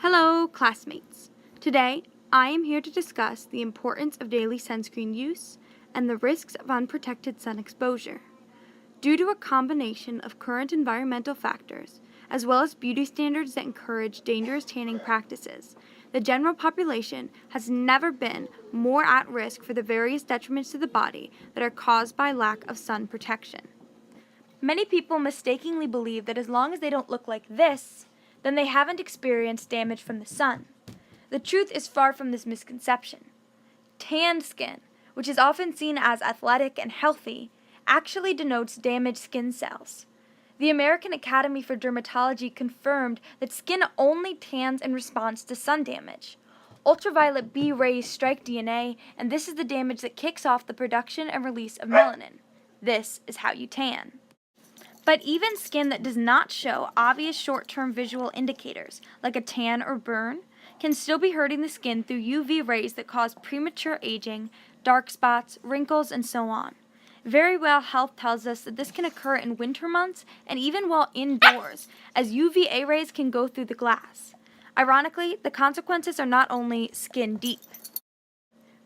Hello, classmates. Today, I am here to discuss the importance of daily sunscreen use and the risks of unprotected sun exposure. Due to a combination of current environmental factors, as well as beauty standards that encourage dangerous tanning practices, the general population has never been more at risk for the various detriments to the body that are caused by lack of sun protection. Many people mistakenly believe that as long as they don't look like this, then they haven't experienced damage from the sun. The truth is far from this misconception. Tanned skin, which is often seen as athletic and healthy, actually denotes damaged skin cells. The American Academy for Dermatology confirmed that skin only tans in response to sun damage. Ultraviolet B rays strike DNA, and this is the damage that kicks off the production and release of melanin. This is how you tan. But even skin that does not show obvious short-term visual indicators, like a tan or burn, can still be hurting the skin through UV rays that cause premature aging, dark spots, wrinkles, and so on. Very Well Health tells us that this can occur in winter months and even while indoors, as UVA rays can go through the glass. Ironically, the consequences are not only skin deep.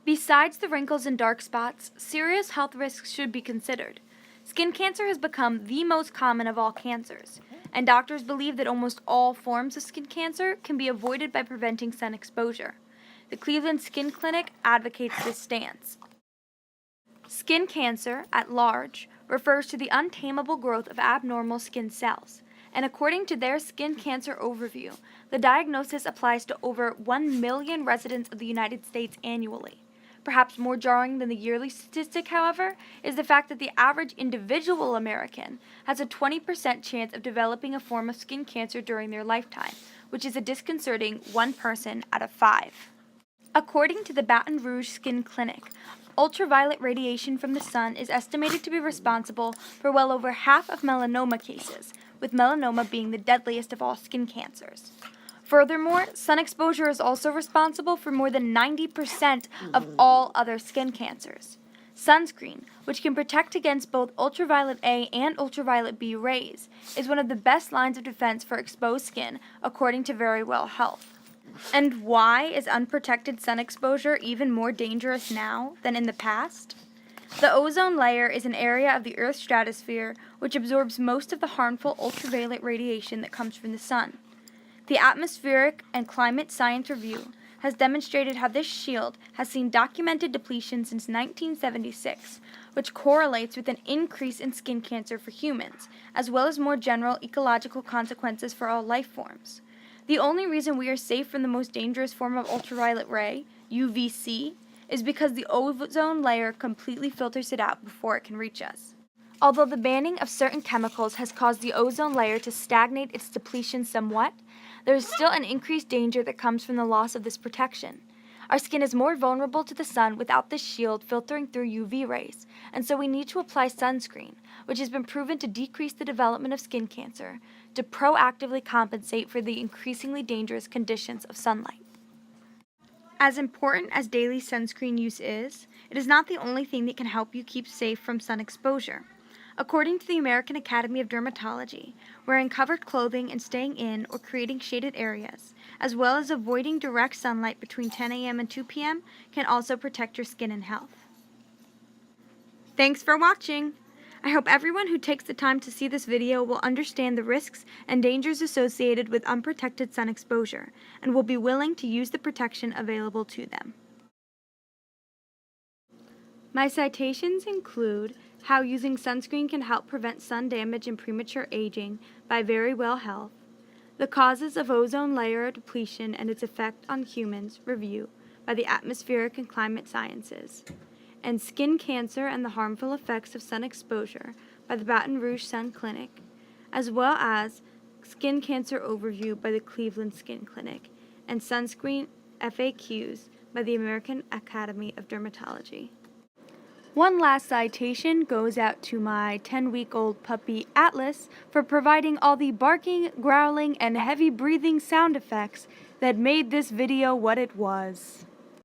Besides the wrinkles and dark spots, serious health risks should be considered. Skin cancer has become the most common of all cancers, and doctors believe that almost all forms of skin cancer can be avoided by preventing sun exposure. The Cleveland Skin Clinic advocates this stance. Skin cancer, at large, refers to the untamable growth of abnormal skin cells, and according to their Skin Cancer Overview, the diagnosis applies to over 1 million residents of the United States annually. Perhaps more jarring than the yearly statistic, however, is the fact that the average individual American has a 20% chance of developing a form of skin cancer during their lifetime, which is a disconcerting 1 person out of 5. According to the Baton Rouge Skin Clinic, ultraviolet radiation from the sun is estimated to be responsible for well over half of melanoma cases, with melanoma being the deadliest of all skin cancers. Furthermore, sun exposure is also responsible for more than 90% of all other skin cancers. Sunscreen, which can protect against both ultraviolet A and ultraviolet B rays, is one of the best lines of defense for exposed skin, according to Very Well Health. And why is unprotected sun exposure even more dangerous now than in the past? The ozone layer is an area of the Earth's stratosphere which absorbs most of the harmful ultraviolet radiation that comes from the sun. The Atmospheric and Climate Science Review has demonstrated how this shield has seen documented depletion since 1976, which correlates with an increase in skin cancer for humans, as well as more general ecological consequences for all life forms. The only reason we are safe from the most dangerous form of ultraviolet ray, UVC, is because the ozone layer completely filters it out before it can reach us. Although the banning of certain chemicals has caused the ozone layer to stagnate its depletion somewhat, there is still an increased danger that comes from the loss of this protection. Our skin is more vulnerable to the sun without this shield filtering through UV rays, and so we need to apply sunscreen, which has been proven to decrease the development of skin cancer, to proactively compensate for the increasingly dangerous conditions of sunlight. As important as daily sunscreen use is, it is not the only thing that can help you keep safe from sun exposure. According to the American Academy of Dermatology, wearing covered clothing and staying in or creating shaded areas, as well as avoiding direct sunlight between 10 a.m. and 2 p.m., can also protect your skin and health. Thanks for watching! I hope everyone who takes the time to see this video will understand the risks and dangers associated with unprotected sun exposure, and will be willing to use the protection available to them. My citations include How Using Sunscreen Can Help Prevent Sun Damage and Premature Aging by Very Well Health, The Causes of Ozone Layer Depletion and Its Effect on Humans Review by the Atmospheric and Climate Sciences, and Skin Cancer and the Harmful Effects of Sun Exposure by the Baton Rouge Sun Clinic, as well as Skin Cancer Overview by the Cleveland Skin Clinic, and Sunscreen FAQs by the American Academy of Dermatology. One last citation goes out to my 10-week-old puppy Atlas for providing all the barking, growling, and heavy breathing sound effects that made this video what it was.